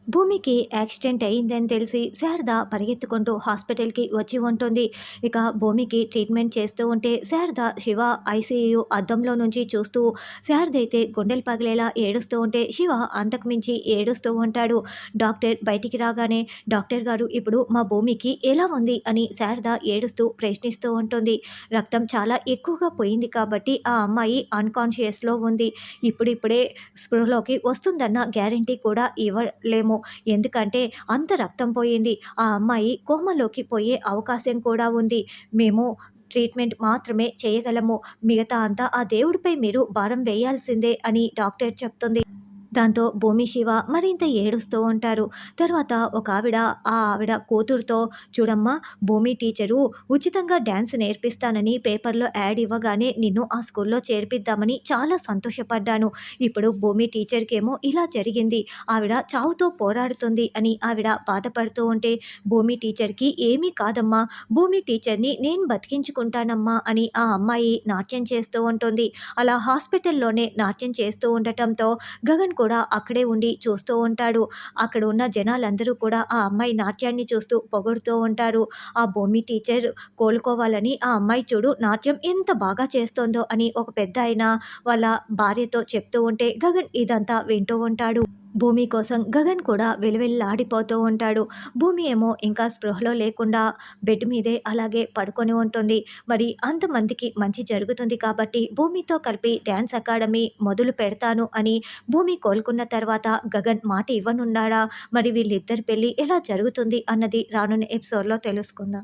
భూమికి యాక్సిడెంట్ అయిందని తెలిసి శారద పరిగెత్తుకుంటూ హాస్పిటల్‌కి వచ్చి ఉంటుంది. ఇక భూమికి ట్రీట్మెంట్ చేస్తూ ఉంటే శారద శివ ఐసీయూ అద్దంలో నుంచి చూస్తూ శారదైతే గుండెలు పగిలేలా ఏడుస్తూ ఉంటే శివ అంతకు మించి ఏడుస్తూ ఉంటాడు. డాక్టర్ బయటికి రాగానే డాక్టర్ గారు ఇప్పుడు మా భూమికి ఎలా ఉంది అని శారద ఏడుస్తూ ప్రశ్నిస్తూ ఉంటుంది. రక్తం చాలా ఎక్కువగా పోయింది కాబట్టి ఆ అమ్మాయి అన్‌కాన్షియస్‌లో ఉంది. ఇప్పుడిప్పుడే స్పృహలోకి వస్తుందన్న గ్యారంటీ కూడా ఇవ్వలేము. ఎందుకంటే అంత రక్తం పోయింది. ఆ అమ్మాయి కోమాలోకి పోయే అవకాశం కూడా ఉంది. మేము ట్రీట్మెంట్ మాత్రమే చేయగలము. మిగతా అంతా ఆ దేవుడిపై మీరు భారం వేయాల్సిందే అని డాక్టర్ చెప్తుంది. దాంతో భూమి, శివ మరింత ఏడుస్తూ ఉంటారు. తర్వాత ఒకావిడ ఆవిడ కూతురుతో చూడమ్మా, భూమి టీచరు ఉచితంగా డాన్స్ నేర్పిస్తానని పేపర్‌లో యాడ్ ఇవ్వగానే నిన్ను ఆ స్కూల్‌లో చేర్పిద్దామని చాలా సంతోషపడ్డాను. ఇప్పుడు భూమి టీచర్‌కేమో ఇలా జరిగింది. ఆవిడ చావుతో పోరాడుతుంది అని ఆవిడ బాధపడుతూ ఉంటే భూమి టీచర్‌కి ఏమీ కాదమ్మా, భూమి టీచర్‌ని నేను బతికించుకుంటానమ్మా అని ఆ అమ్మాయి నాట్యం చేస్తూ ఉంటుంది. అలా హాస్పిటల్‌లోనే నాట్యం చేస్తూ ఉండటంతో గగన్ కూడా అక్కడే ఉండి చూస్తూ ఉంటాడు. అక్కడ ఉన్న జనాలందరూ కూడా ఆ అమ్మాయి నాట్యాన్ని చూస్తూ పొగుడుతూ ఉంటారు. ఆ భూమి టీచర్ కోలుకోవాలని ఆ అమ్మాయి చూడు నాట్యం ఎంత బాగా చేస్తోందో అని ఒక పెద్దాయన వాళ్ళ భార్యతో చెప్తూ ఉంటే గగన్ ఇదంతా వింటూ ఉంటాడు. భూమి కోసం గగన్ కూడా వెలువెల్లాడిపోతూ ఉంటాడు. భూమి ఏమో ఇంకా స్పృహలో లేకుండా బెడ్ మీదే అలాగే పడుకొని ఉంటుంది. మరి అంతమందికి మంచి జరుగుతుంది కాబట్టి భూమితో కలిపి డ్యాన్స్ అకాడమీ మొదలు పెడతాను అని భూమి కోలుకున్న తర్వాత గగన్ మాట ఇవ్వనున్నాడా? మరి వీళ్ళిద్దరి పెళ్లి ఎలా జరుగుతుంది అన్నది రానున్న ఎపిసోడ్‌లో తెలుసుకుందాం.